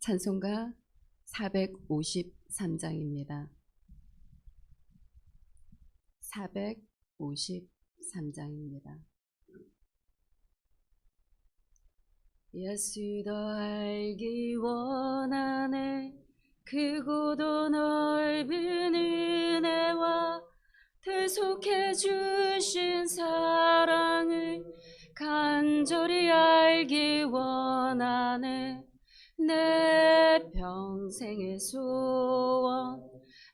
찬송가 453장입니다. 453장입니다. 예수 더 알기 원하네. 크고도 넓은 은혜와 대속해 주신 사랑을 간절히 알기 원하네. 내 평생의 소원,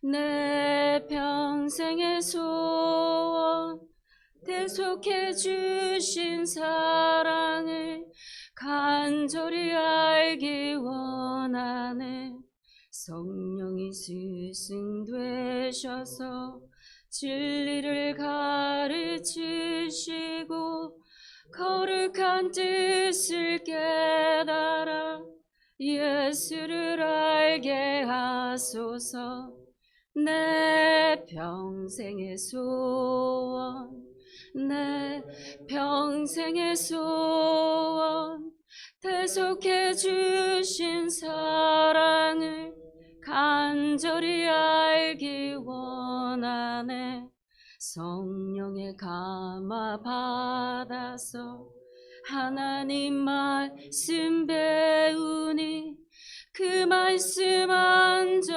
내 평생의 소원, 대속해 주신 사랑을 간절히 알기 원하네. 성령이 스승되셔서 진리를 가르치시고 거룩한 뜻을 깨달아 예수를 알게 하소서. 내 평생의 소원, 내 평생의 소원, 대속해 주신 사랑을 간절히 알기 원하네. 성령의 감화 받아서 하나님 말씀 배우니 그 말씀 안절안절이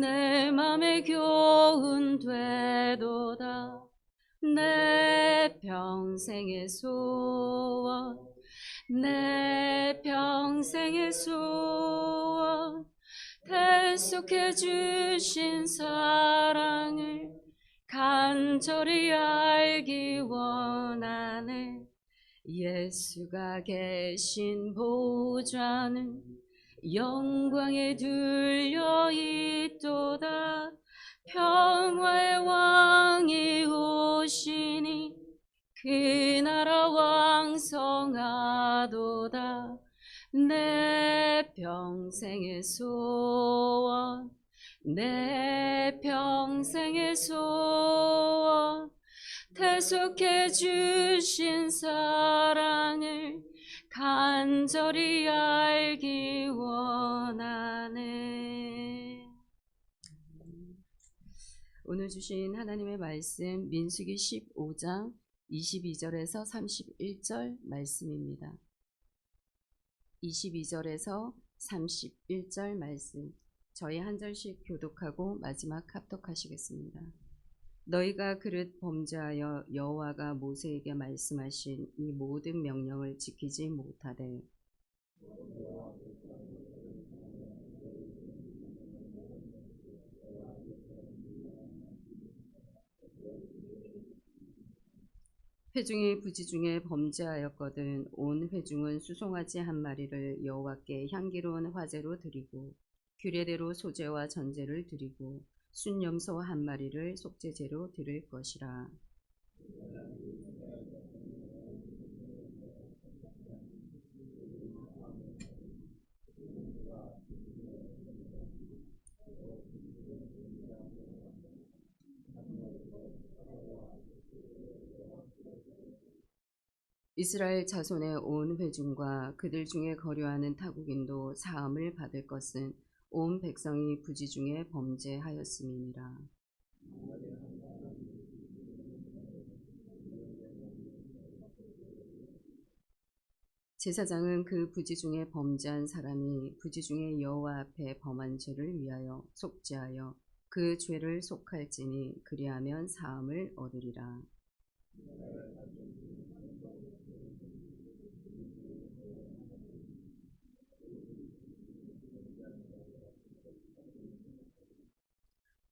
내 맘에 교훈 되도다. 내 평생의 소원, 내 평생의 소원, 대속해 주신 사랑을 간절히 알기 원하네. 예수가 계신 보좌는 영광에 둘려 있도다. 평화의 왕이 오시니 그 나라 왕성하도다. 내 평생의 소원, 내 평생의 소원, 대속해 주신 사랑을 간절히 알기 원하네. 오늘 주신 하나님의 말씀 민수기 15장 22절에서 31절 말씀입니다. 22절에서 31절 말씀, 저희 한 절씩 교독하고 마지막 합독하시겠습니다. 너희가 그릇 범죄하여 여호와가 모세에게 말씀하신 이 모든 명령을 지키지 못하되 회중이 부지 중에 범죄하였거든 온 회중은 수송아지 한 마리를 여호와께 향기로운 화제로 드리고 규례대로 소제와 전제를 드리고 순염소 한 마리를 속죄제로 드릴 것이라. 이스라엘 자손의 온 회중과 그들 중에 거류하는 타국인도 사함을 받을 것은 온 백성이 부지 중에 범죄하였음이니라. 제사장은 그 부지 중에 범죄한 사람이 부지 중에 여호와 앞에 범한 죄를 위하여 속죄하여 그 죄를 속할지니 그리하면 사함을 얻으리라.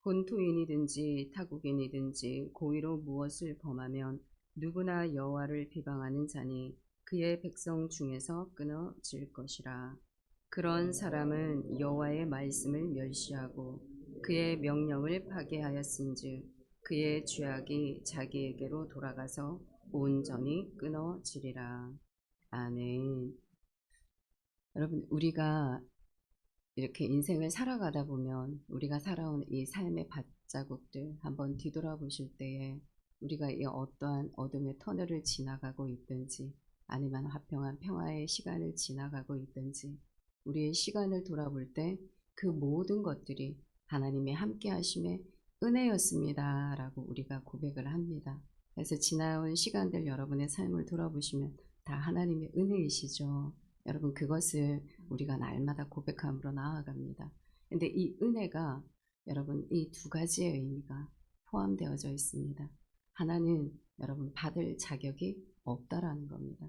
본토인이든지 타국인이든지 고의로 무엇을 범하면 누구나 여호와를 비방하는 자니 그의 백성 중에서 끊어질 것이라. 그런 사람은 여호와의 말씀을 멸시하고 그의 명령을 파괴하였은즉 그의 죄악이 자기에게로 돌아가서 온전히 끊어지리라. 아멘. 여러분, 우리가 이렇게 인생을 살아가다 보면 우리가 살아온 이 삶의 발자국들 한번 뒤돌아보실 때에 우리가 이 어떠한 어둠의 터널을 지나가고 있든지 아니면 화평한 평화의 시간을 지나가고 있든지 우리의 시간을 돌아볼 때 그 모든 것들이 하나님의 함께 하심의 은혜였습니다 라고 우리가 고백을 합니다. 그래서 지나온 시간들 여러분의 삶을 돌아보시면 다 하나님의 은혜이시죠. 여러분 그것을 우리가 날마다 고백함으로 나아갑니다. 근데 이 은혜가 여러분 이 두 가지의 의미가 포함되어져 있습니다. 하나는 여러분 받을 자격이 없다라는 겁니다.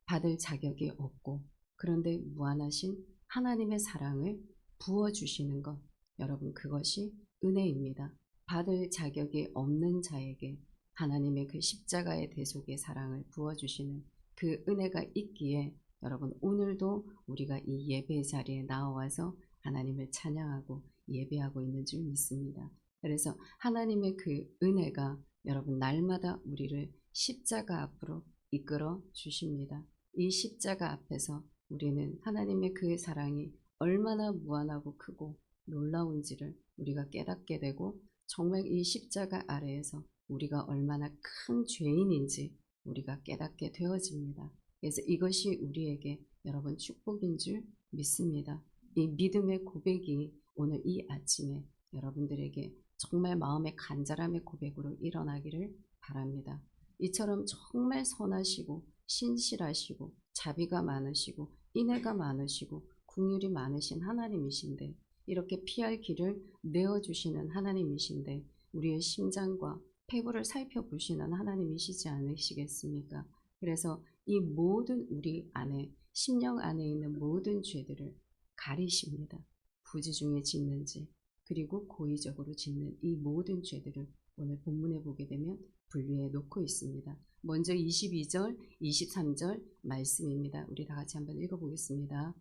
받을 자격이 없고 그런데 무한하신 하나님의 사랑을 부어주시는 것 여러분 그것이 은혜입니다. 받을 자격이 없는 자에게 하나님의 그 십자가의 대속의 사랑을 부어주시는 그 은혜가 있기에 여러분 오늘도 우리가 이 예배 자리에 나와서 하나님을 찬양하고 예배하고 있는 줄 믿습니다. 그래서 하나님의 그 은혜가 여러분 날마다 우리를 십자가 앞으로 이끌어 주십니다. 이 십자가 앞에서 우리는 하나님의 그 사랑이 얼마나 무한하고 크고 놀라운지를 우리가 깨닫게 되고 정말 이 십자가 아래에서 우리가 얼마나 큰 죄인인지 우리가 깨닫게 되어집니다. 그래서 이것이 우리에게 여러분 축복인 줄 믿습니다. 이 믿음의 고백이 오늘 이 아침에 여러분들에게 정말 마음의 간절함의 고백으로 일어나기를 바랍니다. 이처럼 정말 선하시고 신실하시고 자비가 많으시고 인애가 많으시고 긍휼이 많으신 하나님이신데 이렇게 피할 길을 내어주시는 하나님이신데 우리의 심장과 폐부를 살펴보시는 하나님이시지 않으시겠습니까? 그래서 이 모든 우리 안에 심령 안에 있는 모든 죄들을 가리십니다. 부지 중에 짓는지 그리고 고의적으로 짓는 이 모든 죄들을 오늘 본문에 보게 되면 분류해 놓고 있습니다. 먼저 22절, 23절 말씀입니다. 우리 다 같이 한번 읽어보겠습니다.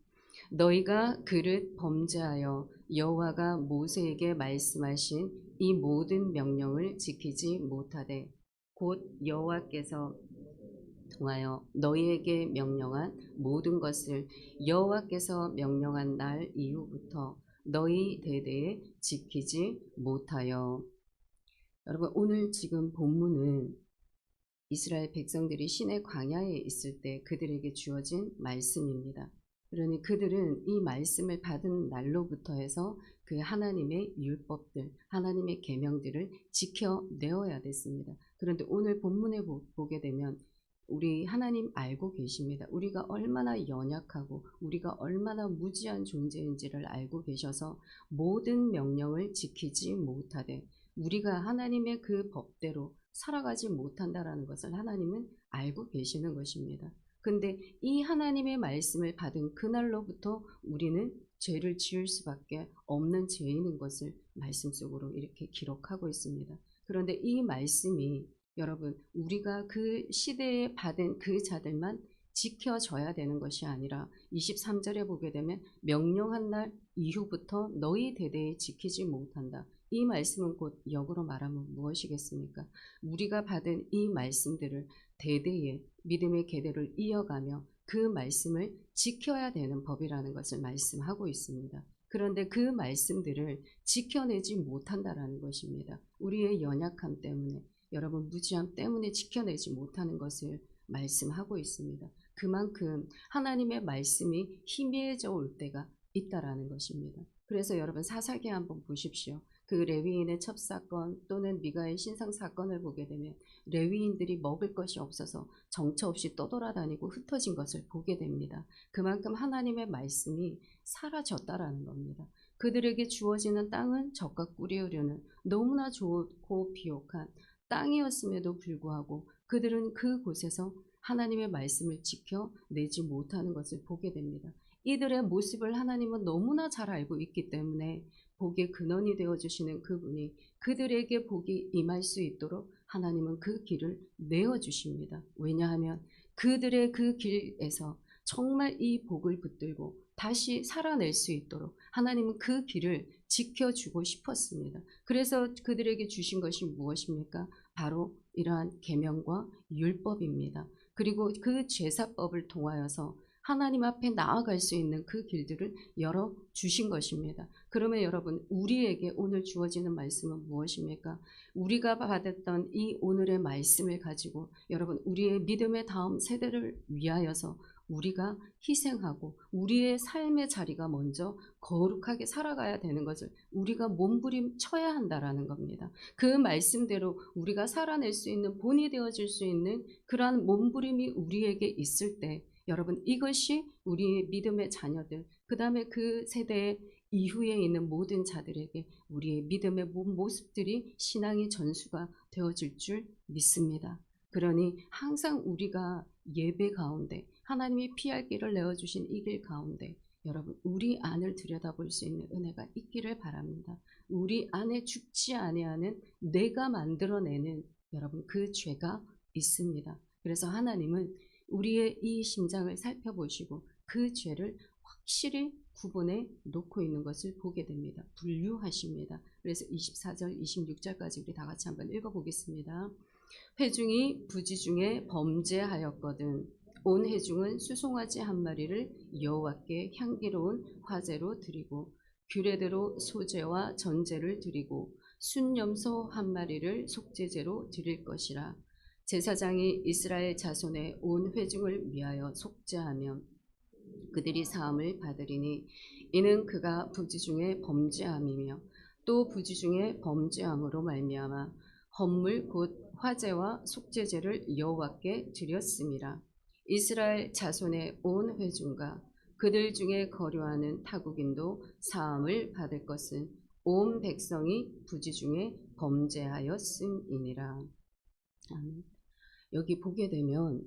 너희가 그릇 범죄하여 여호와가 모세에게 말씀하신 이 모든 명령을 지키지 못하되 곧 여호와께서 통하여 너희에게 명령한 모든 것을 여호와께서 명령한 날 이후부터 너희 대대에 지키지 못하여. 여러분 오늘 지금 본문은 이스라엘 백성들이 시내 광야에 있을 때 그들에게 주어진 말씀입니다. 그러니 그들은 이 말씀을 받은 날로부터 해서 그 하나님의 율법들, 하나님의 계명들을 지켜내어야 됐습니다. 그런데 오늘 본문에 보게 되면 우리 하나님 알고 계십니다. 우리가 얼마나 연약하고 우리가 얼마나 무지한 존재인지를 알고 계셔서 모든 명령을 지키지 못하되 우리가 하나님의 그 법대로 살아가지 못한다라는 것을 하나님은 알고 계시는 것입니다. 근데 이 하나님의 말씀을 받은 그날로부터 우리는 죄를 지을 수밖에 없는 죄인인 것을 말씀 속으로 이렇게 기록하고 있습니다. 그런데 이 말씀이 여러분 우리가 그 시대에 받은 그 자들만 지켜져야 되는 것이 아니라 23절에 보게 되면 명령한 날 이후부터 너희 대대에 지키지 못한다. 이 말씀은 곧 역으로 말하면 무엇이겠습니까? 우리가 받은 이 말씀들을 대대에 믿음의 계대를 이어가며 그 말씀을 지켜야 되는 법이라는 것을 말씀하고 있습니다. 그런데 그 말씀들을 지켜내지 못한다라는 것입니다. 우리의 연약함 때문에 여러분 무지함 때문에 지켜내지 못하는 것을 말씀하고 있습니다. 그만큼 하나님의 말씀이 희미해져 올 때가 있다라는 것입니다. 그래서 여러분 사사기 한번 보십시오. 그 레위인의 첩사건 또는 미가의 신상 사건을 보게 되면 레위인들이 먹을 것이 없어서 정처 없이 떠돌아다니고 흩어진 것을 보게 됩니다. 그만큼 하나님의 말씀이 사라졌다라는 겁니다. 그들에게 주어지는 땅은 적과 꿀이 흐르는 너무나 좋고 비옥한 땅이었음에도 불구하고 그들은 그곳에서 하나님의 말씀을 지켜내지 못하는 것을 보게 됩니다. 이들의 모습을 하나님은 너무나 잘 알고 있기 때문에 복의 근원이 되어주시는 그분이 그들에게 복이 임할 수 있도록 하나님은 그 길을 내어주십니다. 왜냐하면 그들의 그 길에서 정말 이 복을 붙들고 다시 살아낼 수 있도록 하나님은 그 길을 지켜주고 싶었습니다. 그래서 그들에게 주신 것이 무엇입니까? 바로 이러한 계명과 율법입니다. 그리고 그 제사법을 통하여서 하나님 앞에 나아갈 수 있는 그 길들을 열어 주신 것입니다. 그러면 여러분, 우리에게 오늘 주어지는 말씀은 무엇입니까? 우리가 받았던 이 오늘의 말씀을 가지고 여러분, 우리의 믿음의 다음 세대를 위하여서 우리가 희생하고 우리의 삶의 자리가 먼저 거룩하게 살아가야 되는 것을 우리가 몸부림쳐야 한다라는 겁니다. 그 말씀대로 우리가 살아낼 수 있는 본이 되어질 수 있는 그러한 몸부림이 우리에게 있을 때 여러분, 이것이 우리의 믿음의 자녀들, 그 다음에 그 세대 이후에 있는 모든 자들에게 우리의 믿음의 모습들이 신앙의 전수가 되어질 줄 믿습니다. 그러니 항상 우리가 예배 가운데 하나님이 피할 길을 내어주신 이 길 가운데 여러분, 우리 안을 들여다볼 수 있는 은혜가 있기를 바랍니다. 우리 안에 죽지 아니하는 내가 만들어내는 여러분, 그 죄가 있습니다. 그래서 하나님은 우리의 이 심장을 살펴보시고 그 죄를 확실히 구분해 놓고 있는 것을 보게 됩니다. 분류하십니다. 그래서 24절, 26절까지 우리 다 같이 한번 읽어보겠습니다. 회중이 부지 중에 범죄하였거든 온 회중은 수송아지 한 마리를 여호와께 향기로운 화제로 드리고 규례대로 소제와 전제를 드리고 순염소 한 마리를 속죄제로 드릴 것이라. 제사장이 이스라엘 자손의 온 회중을 위하여 속죄하면 그들이 사함을 받으리니 이는 그가 부지 중에 범죄함이며 또 부지 중에 범죄함으로 말미암아 헌물 곧 화제와 속죄제를 여호와께 드렸음이라. 이스라엘 자손의 온 회중과 그들 중에 거류하는 타국인도 사함을 받을 것은 온 백성이 부지 중에 범죄하였음이니라. 여기 보게 되면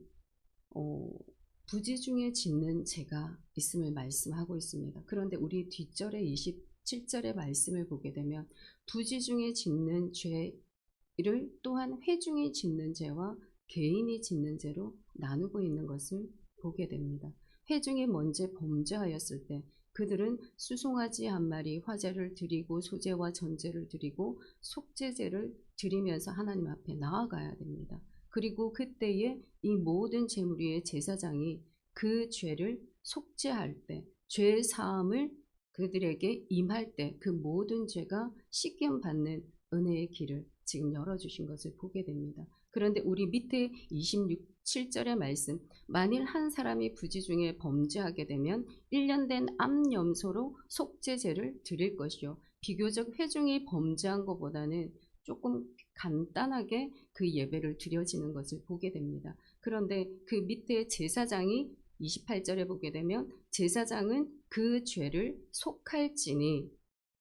부지 중에 짓는 죄가 있음을 말씀하고 있습니다. 그런데 우리 뒷절에 27절의 말씀을 보게 되면 부지 중에 짓는 죄를 또한 회중이 짓는 죄와 개인이 짓는 죄로 나누고 있는 것을 보게 됩니다. 회중이 먼저 범죄하였을 때 그들은 수송아지 한 마리 화제를 드리고 소제와 전제를 드리고 속죄제를 드리면서 하나님 앞에 나아가야 됩니다. 그리고 그때에 이 모든 제물 위에 제사장이 그 죄를 속죄할 때, 죄 사함을 그들에게 임할 때 그 모든 죄가 씻김 받는 은혜의 길을 지금 열어주신 것을 보게 됩니다. 그런데 우리 밑에 27절의 말씀, 만일 한 사람이 부지 중에 범죄하게 되면 1년 된 암염소로 속죄제를 드릴 것이요. 비교적 회중이 범죄한 것보다는 조금 간단하게 그 예배를 드려지는 것을 보게 됩니다. 그런데 그 밑에 제사장이 28절에 보게 되면 제사장은 그 죄를 속할지니,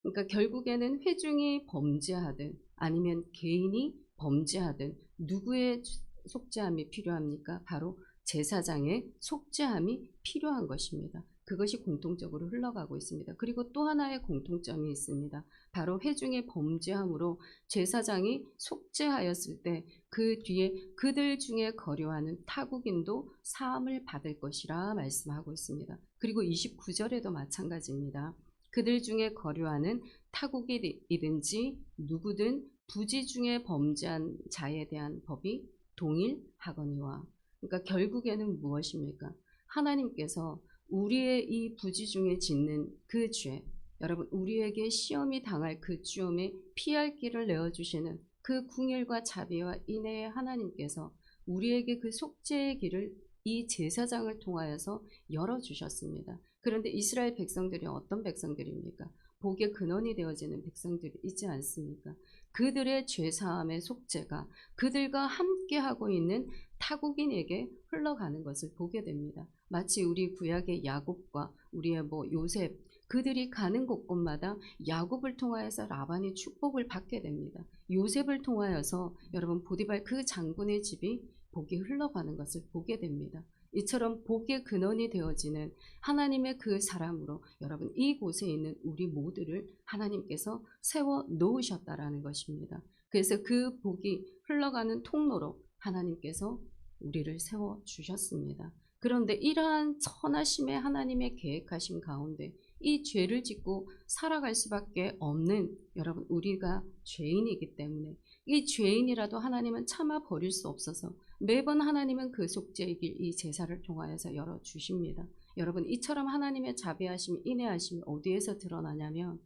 그러니까 결국에는 회중이 범죄하든 아니면 개인이 범죄하든 누구의 속죄함이 필요합니까? 바로 제사장의 속죄함이 필요한 것입니다. 그것이 공통적으로 흘러가고 있습니다. 그리고 또 하나의 공통점이 있습니다. 바로 회중의 범죄함으로 제사장이 속죄하였을 때 그 뒤에 그들 중에 거류하는 타국인도 사함을 받을 것이라 말씀하고 있습니다. 그리고 29절에도 마찬가지입니다. 그들 중에 거류하는 타국이든지 누구든 부지 중에 범죄한 자에 대한 법이 동일하거니와. 그러니까 결국에는 무엇입니까? 하나님께서 우리의 이 부지 중에 짓는 그 죄, 여러분, 우리에게 시험이 당할 그 시험에 피할 길을 내어주시는 그 궁일과 자비와 인애의 하나님께서 우리에게 그 속죄의 길을 이 제사장을 통하여서 열어주셨습니다. 그런데 이스라엘 백성들이 어떤 백성들입니까? 복의 근원이 되어지는 백성들이 있지 않습니까? 그들의 죄사함의 속죄가 그들과 함께하고 있는 타국인에게 흘러가는 것을 보게 됩니다. 마치 우리 구약의 야곱과 우리의 요셉, 그들이 가는 곳곳마다 야곱을 통하여서 라반이 축복을 받게 됩니다. 요셉을 통하여서 여러분 보디발 그 장군의 집이 복이 흘러가는 것을 보게 됩니다. 이처럼 복의 근원이 되어지는 하나님의 그 사람으로 여러분 이곳에 있는 우리 모두를 하나님께서 세워 놓으셨다라는 것입니다. 그래서 그 복이 흘러가는 통로로 하나님께서 우리를 세워 주셨습니다. 그런데 이러한 선하심의 하나님의 계획하심 가운데 이 죄를 짓고 살아갈 수밖에 없는 여러분 우리가 죄인이기 때문에 이 죄인이라도 하나님은 참아 버릴 수 없어서 매번 하나님은 그 속죄의 길, 이 제사를 통하여서 열어주십니다. 여러분, 이처럼 하나님의 자비하심, 인애하심이 어디에서 드러나냐면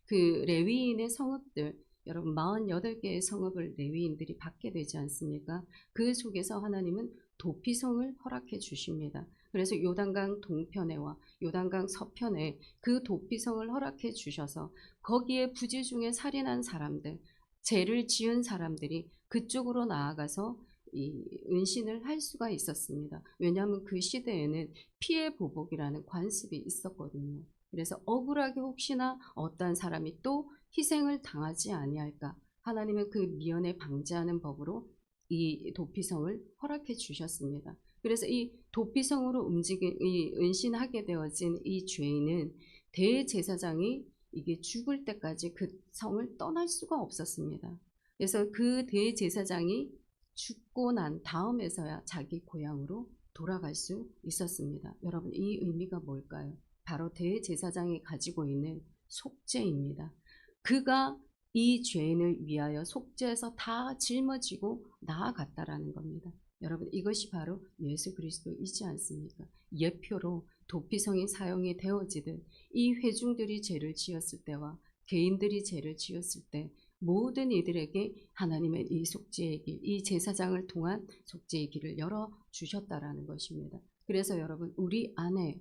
그 레위인의 성읍들, 여러분 48개의 성읍을 레위인들이 받게 되지 않습니까? 그 속에서 하나님은 도피성을 허락해 주십니다. 그래서 요단강 동편에와 요단강 서편에 그 도피성을 허락해 주셔서 거기에 부지 중에 살인한 사람들, 죄를 지은 사람들이 그쪽으로 나아가서 이 은신을 할 수가 있었습니다. 왜냐하면 그 시대에는 피해 보복이라는 관습이 있었거든요. 그래서 억울하게 혹시나 어떠한 사람이 또 희생을 당하지 아니할까, 하나님은 그 미연에 방지하는 법으로 이 도피성을 허락해 주셨습니다. 그래서 이 도피성으로 이 은신하게 되어진 이 죄인은 대제사장이 이게 죽을 때까지 그 성을 떠날 수가 없었습니다. 그래서 그 대제사장이 죽고 난 다음에서야 자기 고향으로 돌아갈 수 있었습니다. 여러분, 이 의미가 뭘까요? 바로 대제사장이 가지고 있는 속죄입니다. 그가 이 죄인을 위하여 속죄해서 다 짊어지고 나아갔다라는 겁니다. 여러분, 이것이 바로 예수 그리스도이지 않습니까? 예표로 도피성이 사용이 되어지듯 이 회중들이 죄를 지었을 때와 개인들이 죄를 지었을 때 모든 이들에게 하나님의 이 속죄의 길, 이 제사장을 통한 속죄의 길을 열어주셨다라는 것입니다. 그래서 여러분, 우리 안에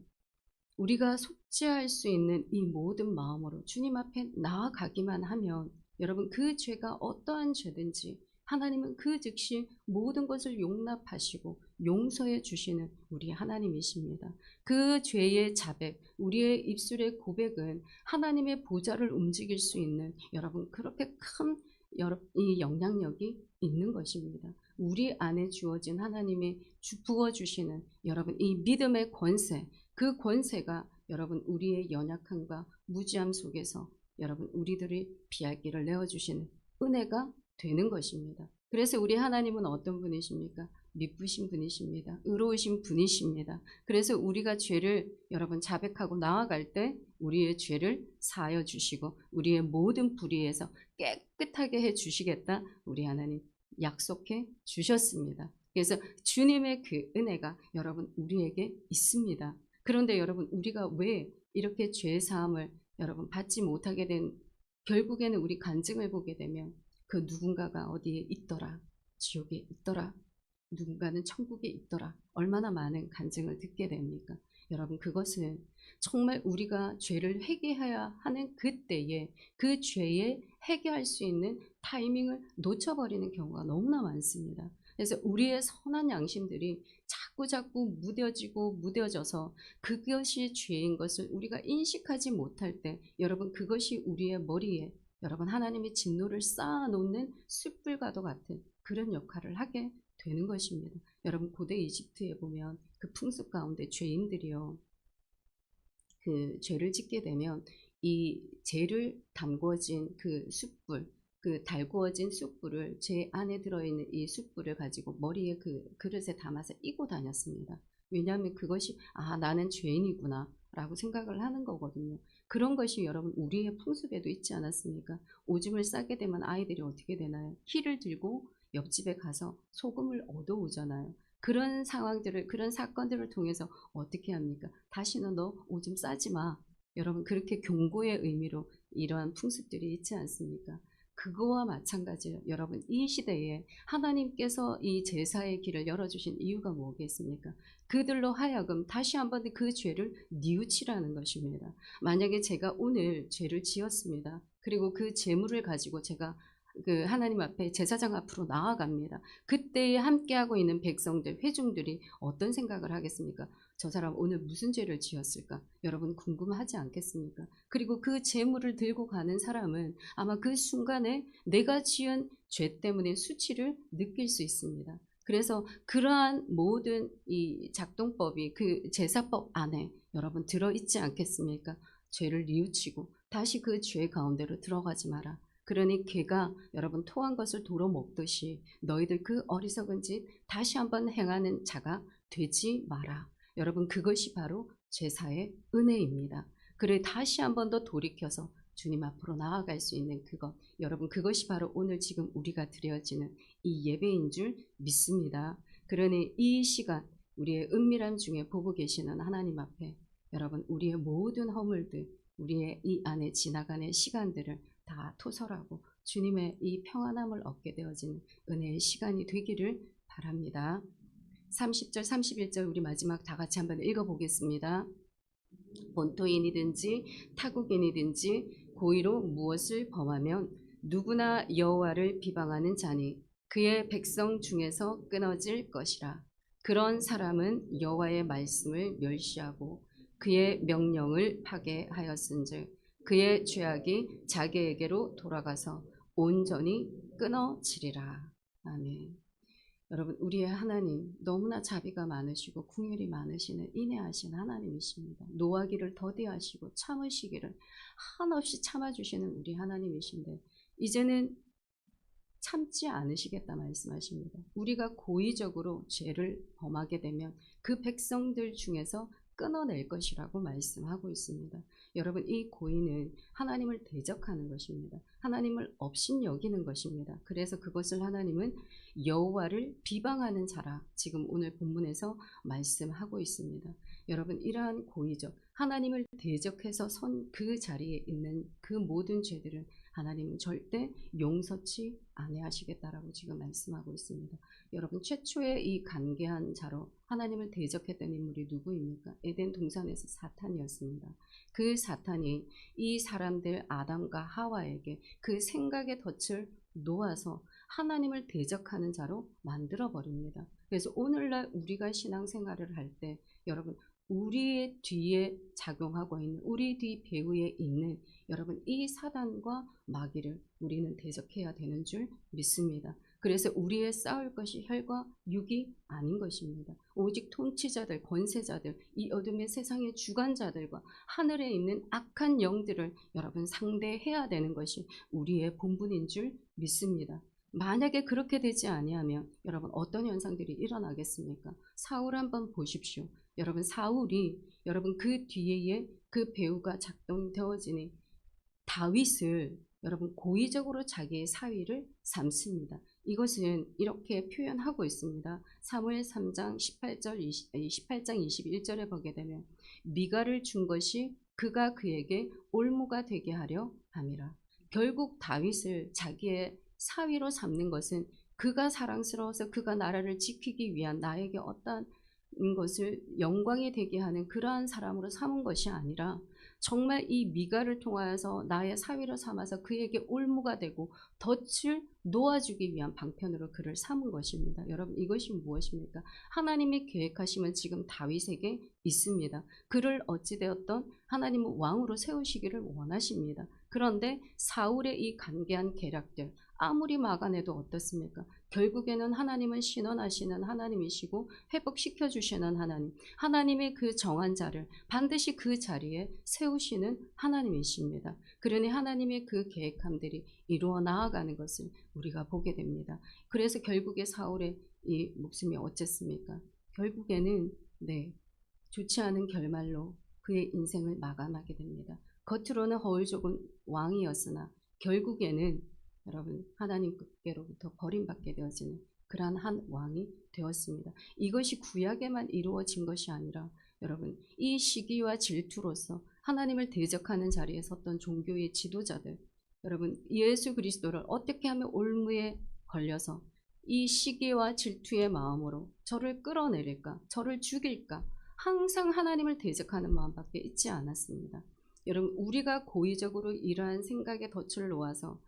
우리가 속죄할 수 있는 이 모든 마음으로 주님 앞에 나아가기만 하면 여러분, 그 죄가 어떠한 죄든지 하나님은 그 즉시 모든 것을 용납하시고 용서해 주시는 우리 하나님이십니다. 그 죄의 자백, 우리의 입술의 고백은 하나님의 보좌를 움직일 수 있는 여러분, 그렇게 큰 이 영향력이 있는 것입니다. 우리 안에 주어진 하나님의 부어주시는 여러분, 이 믿음의 권세, 그 권세가 여러분 우리의 연약함과 무지함 속에서 여러분 우리들이 피할 길을 내어주시는 은혜가 되는 것입니다. 그래서 우리 하나님은 어떤 분이십니까? 미쁘신 분이십니다. 의로우신 분이십니다. 그래서 우리가 죄를 여러분 자백하고 나아갈 때 우리의 죄를 사하여 주시고 우리의 모든 불의에서 깨끗하게 해 주시겠다, 우리 하나님 약속해 주셨습니다. 그래서 주님의 그 은혜가 여러분 우리에게 있습니다. 그런데 여러분, 우리가 왜 이렇게 죄 사함을 여러분 받지 못하게 된, 결국에는 우리 간증을 보게 되면 그 누군가가 어디에 있더라, 지옥에 있더라, 누군가는 천국에 있더라, 얼마나 많은 간증을 듣게 됩니까? 여러분, 그것은 정말 우리가 죄를 회개해야 하는 그때에 그 죄에 회개할 수 있는 타이밍을 놓쳐버리는 경우가 너무나 많습니다. 그래서 우리의 선한 양심들이 자꾸 무뎌져서 그것이 죄인 것을 우리가 인식하지 못할 때 여러분, 그것이 우리의 머리에 여러분 하나님의 진노를 쌓아놓는 숯불과도 같은 그런 역할을 하게 되는 것입니다. 여러분, 고대 이집트에 보면 그 풍습 가운데 죄인들이요, 그 죄를 짓게 되면 이 죄를 담궈진 그 숯불, 그 달구어진 숯불을, 제 안에 들어있는 이 숯불을 가지고 머리에 그 그릇에 담아서 이고 다녔습니다. 왜냐하면 그것이 나는 죄인이구나 라고 생각을 하는 거거든요. 그런 것이 여러분 우리의 풍습에도 있지 않았습니까? 오줌을 싸게 되면 아이들이 어떻게 되나요? 키를 들고 옆집에 가서 소금을 얻어오잖아요. 그런 상황들을, 그런 사건들을 통해서 어떻게 합니까? 다시는 너 오줌 싸지 마. 여러분, 그렇게 경고의 의미로 이러한 풍습들이 있지 않습니까? 그거와 마찬가지예요. 여러분, 이 시대에 하나님께서 이 제사의 길을 열어주신 이유가 뭐겠습니까? 그들로 하여금 다시 한번 그 죄를 뉘우치라는 것입니다. 만약에 제가 오늘 죄를 지었습니다. 그리고 그 재물을 가지고 제가 그 하나님 앞에 제사장 앞으로 나아갑니다. 그때에 함께하고 있는 백성들, 회중들이 어떤 생각을 하겠습니까? 저 사람 오늘 무슨 죄를 지었을까? 여러분 궁금하지 않겠습니까? 그리고 그 재물을 들고 가는 사람은 아마 그 순간에 내가 지은 죄 때문에 수치를 느낄 수 있습니다. 그래서 그러한 모든 이 작동법이 그 제사법 안에 여러분 들어있지 않겠습니까? 죄를 뉘우치고 다시 그 죄 가운데로 들어가지 마라. 그러니 개가 여러분 토한 것을 도로 먹듯이 너희들 그 어리석은 짓 다시 한번 행하는 자가 되지 마라. 여러분, 그것이 바로 제사의 은혜입니다. 그래 다시 한번 더 돌이켜서 주님 앞으로 나아갈 수 있는 그것, 여러분 그것이 바로 오늘 지금 우리가 드려지는 이 예배인 줄 믿습니다. 그러니 이 시간 우리의 은밀함 중에 보고 계시는 하나님 앞에 여러분 우리의 모든 허물들, 우리의 이 안에 지나가는 시간들을 다 토설하고 주님의 이 평안함을 얻게 되어지는 은혜의 시간이 되기를 바랍니다. 30절 31절 우리 마지막 다 같이 한번 읽어보겠습니다. 본토인이든지 타국인이든지 고의로 무엇을 범하면 누구나 여호와를 비방하는 자니 그의 백성 중에서 끊어질 것이라. 그런 사람은 여호와의 말씀을 멸시하고 그의 명령을 파괴하였은즉 그의 죄악이 자기에게로 돌아가서 온전히 끊어지리라. 아멘. 여러분 우리의 하나님 너무나 자비가 많으시고 긍휼이 많으시는 인애하신 하나님이십니다. 노하기를 더디하시고 참으시기를 한없이 참아주시는 우리 하나님이신데 이제는 참지 않으시겠다 말씀하십니다. 우리가 고의적으로 죄를 범하게 되면 그 백성들 중에서 끊어낼 것이라고 말씀하고 있습니다. 여러분 이 고의는 하나님을 대적하는 것입니다. 하나님을 업신여기는 것입니다. 그래서 그것을 하나님은 여호와를 비방하는 자라 지금 오늘 본문에서 말씀하고 있습니다. 여러분 이러한 고의적 하나님을 대적해서 선 그 자리에 있는 그 모든 죄들은 하나님은 절대 용서치 아니하시겠다라고 지금 말씀하고 있습니다. 여러분 최초의 이 간계한 자로 하나님을 대적했던 인물이 누구입니까? 에덴 동산에서 사탄이었습니다. 그 사탄이 이 사람들 아담과 하와에게 그 생각의 덫을 놓아서 하나님을 대적하는 자로 만들어 버립니다. 그래서 오늘날 우리가 신앙생활을 할 때 여러분 우리의 뒤에 작용하고 있는 우리 뒤 배후에 있는 여러분 이 사단과 마귀를 우리는 대적해야 되는 줄 믿습니다. 그래서 우리의 싸울 것이 혈과 육이 아닌 것입니다. 오직 통치자들, 권세자들, 이 어둠의 세상의 주관자들과 하늘에 있는 악한 영들을 여러분 상대해야 되는 것이 우리의 본분인 줄 믿습니다. 만약에 그렇게 되지 아니하면 여러분 어떤 현상들이 일어나겠습니까? 사울 한번 보십시오. 여러분 사울이 여러분 그 뒤에 그 배후가 작동되어지니 다윗을 여러분 고의적으로 자기의 사위를 삼습니다. 이것은 이렇게 표현하고 있습니다. 사무엘 3장 18장 21절에 보게 되면 미가를 준 것이 그가 그에게 올무가 되게 하려 함이라. 결국 다윗을 자기의 사위로 삼는 것은 그가 사랑스러워서 그가 나라를 지키기 위한 나에게 어떠한 것을 영광이 되게 하는 그러한 사람으로 삼은 것이 아니라 정말 이 미가를 통하여서 나의 사위로 삼아서 그에게 올무가 되고 덫을 놓아주기 위한 방편으로 그를 삼은 것입니다. 여러분 이것이 무엇입니까? 하나님의 계획하심은 지금 다윗에게 있습니다. 그를 어찌되었던 하나님은 왕으로 세우시기를 원하십니다. 그런데 사울의 이 간계한 계략들 아무리 막아내도 어떻습니까? 결국에는 하나님은 신원하시는 하나님이시고 회복시켜 주시는 하나님, 하나님의 그 정한 자를 반드시 그 자리에 세우시는 하나님이십니다. 그러니 하나님의 그 계획함들이 이루어 나아가는 것을 우리가 보게 됩니다. 그래서 결국에 사울의 이 목숨이 어쨌습니까? 결국에는 좋지 않은 결말로 그의 인생을 마감하게 됩니다. 겉으로는 허울좁은 왕이었으나 결국에는 여러분 하나님께로부터 버림받게 되어지는 그러한 한 왕이 되었습니다. 이것이 구약에만 이루어진 것이 아니라 여러분 이 시기와 질투로서 하나님을 대적하는 자리에 섰던 종교의 지도자들 여러분 예수 그리스도를 어떻게 하면 올무에 걸려서 이 시기와 질투의 마음으로 저를 끌어내릴까 저를 죽일까 항상 하나님을 대적하는 마음밖에 있지 않았습니다. 여러분 우리가 고의적으로 이러한 생각의 덫을 놓아서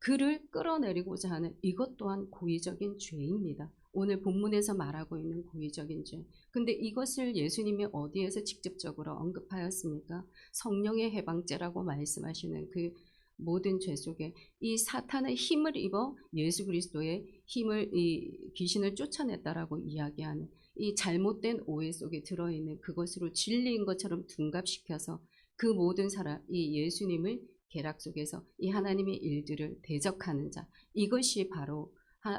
그를 끌어내리고자 하는 이것 또한 고의적인 죄입니다. 오늘 본문에서 말하고 있는 고의적인 죄. 근데 이것을 예수님이 어디에서 직접적으로 언급하였습니까? 성령의 해방죄라고 말씀하시는 그 모든 죄 속에 이 사탄의 힘을 입어 예수 그리스도의 힘을 이 귀신을 쫓아냈다라고 이야기하는 이 잘못된 오해 속에 들어있는 그것으로 진리인 것처럼 둔갑시켜서 그 모든 사람 이 예수님을 계략 속에서 이 하나님의 일들을 대적하는 자 이것이 바로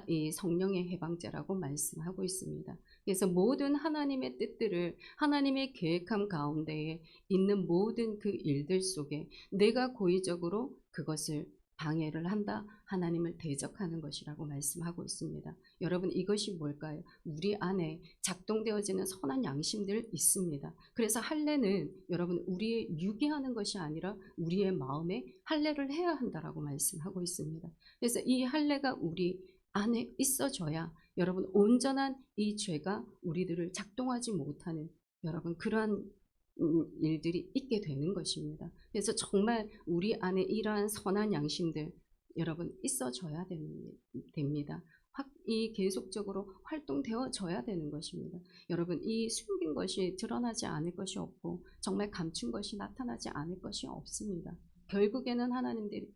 이 성령의 해방죄라고 말씀하고 있습니다. 그래서 모든 하나님의 뜻들을 하나님의 계획함 가운데에 있는 모든 그 일들 속에 내가 고의적으로 그것을 방해를 한다. 하나님을 대적하는 것이라고 말씀하고 있습니다. 여러분 이것이 뭘까요? 우리 안에 작동되어지는 선한 양심들 있습니다. 그래서 할례는 여러분 우리의 유기하는 것이 아니라 우리의 마음에 할례를 해야 한다라고 말씀하고 있습니다. 그래서 이 할례가 우리 안에 있어져야 여러분 온전한 이 죄가 우리들을 작동하지 못하는 여러분 그러한 일들이 있게 되는 것입니다. 그래서 정말 우리 안에 이러한 선한 양심들 여러분 있어져야 됩니다. 이 계속적으로 활동되어져야 되는 것입니다. 여러분 이 숨긴 것이 드러나지 않을 것이 없고 정말 감춘 것이 나타나지 않을 것이 없습니다. 결국에는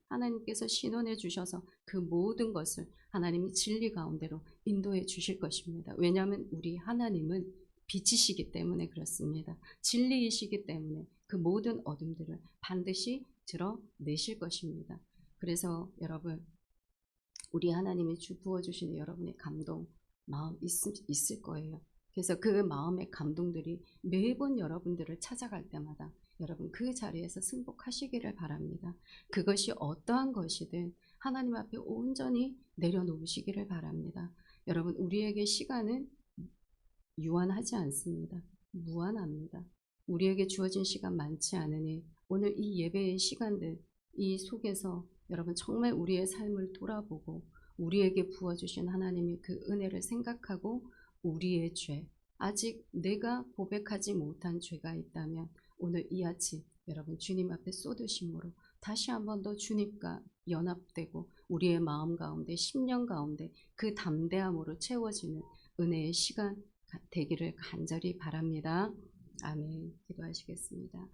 하나님께서 신원해 주셔서 그 모든 것을 하나님이 진리 가운데로 인도해 주실 것입니다. 왜냐하면 우리 하나님은 빛이시기 때문에 그렇습니다. 진리이시기 때문에 그 모든 어둠들을 반드시 드러내실 것입니다. 그래서 여러분 우리 하나님이 부어주시는 여러분의 감동 마음 있을 거예요. 그래서 그 마음의 감동들이 매번 여러분들을 찾아갈 때마다 여러분 그 자리에서 승복하시기를 바랍니다. 그것이 어떠한 것이든 하나님 앞에 온전히 내려놓으시기를 바랍니다. 여러분 우리에게 시간은 유한하지 않습니다. 무한합니다. 우리에게 주어진 시간 많지 않으니 오늘 이 예배의 시간들 이 속에서 여러분 정말 우리의 삶을 돌아보고 우리에게 부어주신 하나님의 그 은혜를 생각하고 우리의 죄 아직 내가 고백하지 못한 죄가 있다면 오늘 이 아침 여러분 주님 앞에 쏟으심으로 다시 한 번 더 주님과 연합되고 우리의 마음 가운데 심령 가운데 그 담대함으로 채워지는 은혜의 시간 되기를 간절히 바랍니다. 아멘. 기도하시겠습니다.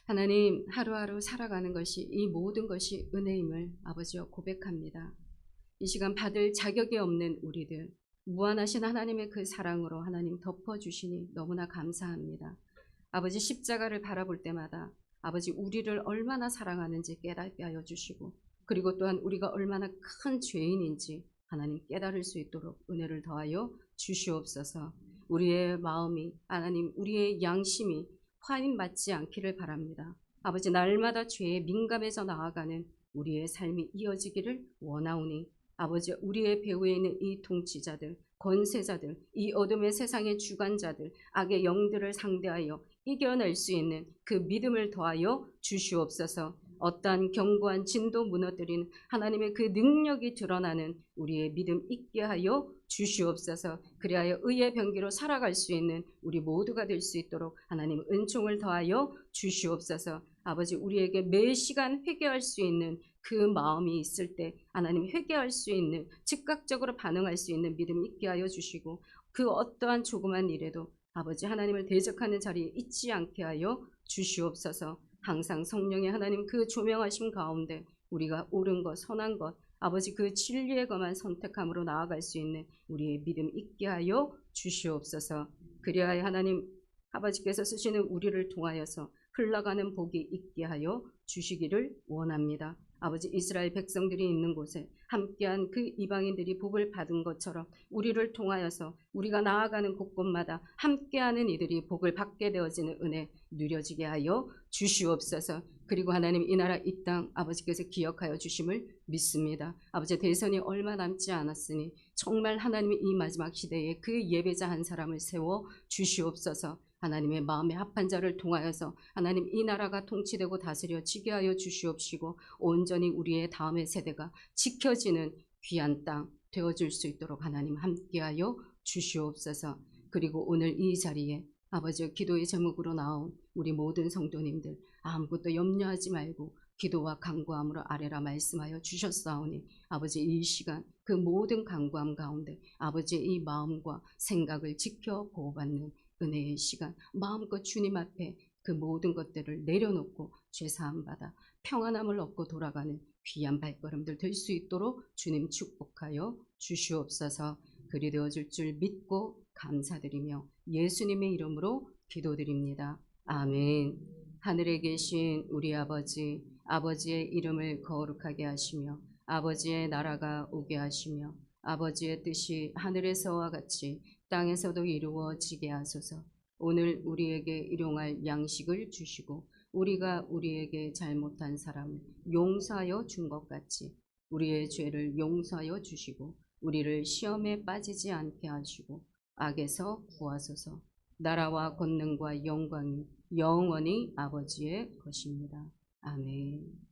하나님 하루하루 살아가는 것이 이 모든 것이 은혜임을 아버지여 고백합니다. 이 시간 받을 자격이 없는 우리들 무한하신 하나님의 그 사랑으로 하나님 덮어주시니 너무나 감사합니다. 아버지 십자가를 바라볼 때마다 아버지 우리를 얼마나 사랑하는지 깨닫게 하여 주시고 그리고 또한 우리가 얼마나 큰 죄인인지 하나님 깨달을 수 있도록 은혜를 더하여 주시옵소서. 우리의 마음이 하나님 우리의 양심이 화인맞지 않기를 바랍니다. 아버지 날마다 죄에 민감해져 나아가는 우리의 삶이 이어지기를 원하오니 아버지 우리의 배후에 있는 이 통치자들 권세자들 이 어둠의 세상의 주관자들 악의 영들을 상대하여 이겨낼 수 있는 그 믿음을 더하여 주시옵소서. 어떠한 견고한 진도 무너뜨린 하나님의 그 능력이 드러나는 우리의 믿음 있게 하여 주시옵소서. 그리하여 의의 병기로 살아갈 수 있는 우리 모두가 될 수 있도록 하나님 은총을 더하여 주시옵소서. 아버지 우리에게 매 시간 회개할 수 있는 그 마음이 있을 때 하나님 회개할 수 있는 즉각적으로 반응할 수 있는 믿음 있게 하여 주시고 그 어떠한 조그만 일에도 아버지 하나님을 대적하는 자리에 있지 않게 하여 주시옵소서. 항상 성령의 하나님 그 조명하심 가운데 우리가 옳은 것 선한 것 아버지 그 진리의 것만 선택함으로 나아갈 수 있는 우리의 믿음 있게 하여 주시옵소서. 그리하여 하나님 아버지께서 쓰시는 우리를 통하여서 흘러가는 복이 있게 하여 주시기를 원합니다. 아버지 이스라엘 백성들이 있는 곳에 함께한 그 이방인들이 복을 받은 것처럼 우리를 통하여서 우리가 나아가는 곳곳마다 함께하는 이들이 복을 받게 되어지는 은혜 누려지게 하여 주시옵소서. 그리고 하나님 이 나라 이 땅 아버지께서 기억하여 주심을 믿습니다. 아버지 대선이 얼마 남지 않았으니 정말 하나님이 이 마지막 시대에 그 예배자 한 사람을 세워 주시옵소서. 하나님의 마음에 합한 자를 통하여서 하나님 이 나라가 통치되고 다스려지게 하여 주시옵시고 온전히 우리의 다음의 세대가 지켜지는 귀한 땅 되어줄 수 있도록 하나님 함께하여 주시옵소서. 그리고 오늘 이 자리에 아버지 기도의 제목으로 나온 우리 모든 성도님들 아무것도 염려하지 말고 기도와 간구함으로 아뢰라 말씀하여 주셨사오니 아버지 이 시간 그 모든 간구함 가운데 아버지의 이 마음과 생각을 지켜 보호받는 은혜의 시간 마음껏 주님 앞에 그 모든 것들을 내려놓고 죄사함 받아 평안함을 얻고 돌아가는 귀한 발걸음들 될 수 있도록 주님 축복하여 주시옵소서. 그리 되어줄 줄 믿고 감사드리며 예수님의 이름으로 기도드립니다. 아멘. 하늘에 계신 우리 아버지 아버지의 이름을 거룩하게 하시며 아버지의 나라가 오게 하시며 아버지의 뜻이 하늘에서와 같이 땅에서도 이루어지게 하소서. 오늘 우리에게 일용할 양식을 주시고 우리가 우리에게 잘못한 사람을 용서하여 준 것 같이 우리의 죄를 용서하여 주시고 우리를 시험에 빠지지 않게 하시고 악에서 구하소서. 나라와 권능과 영광이 영원히 아버지의 것입니다. 아멘.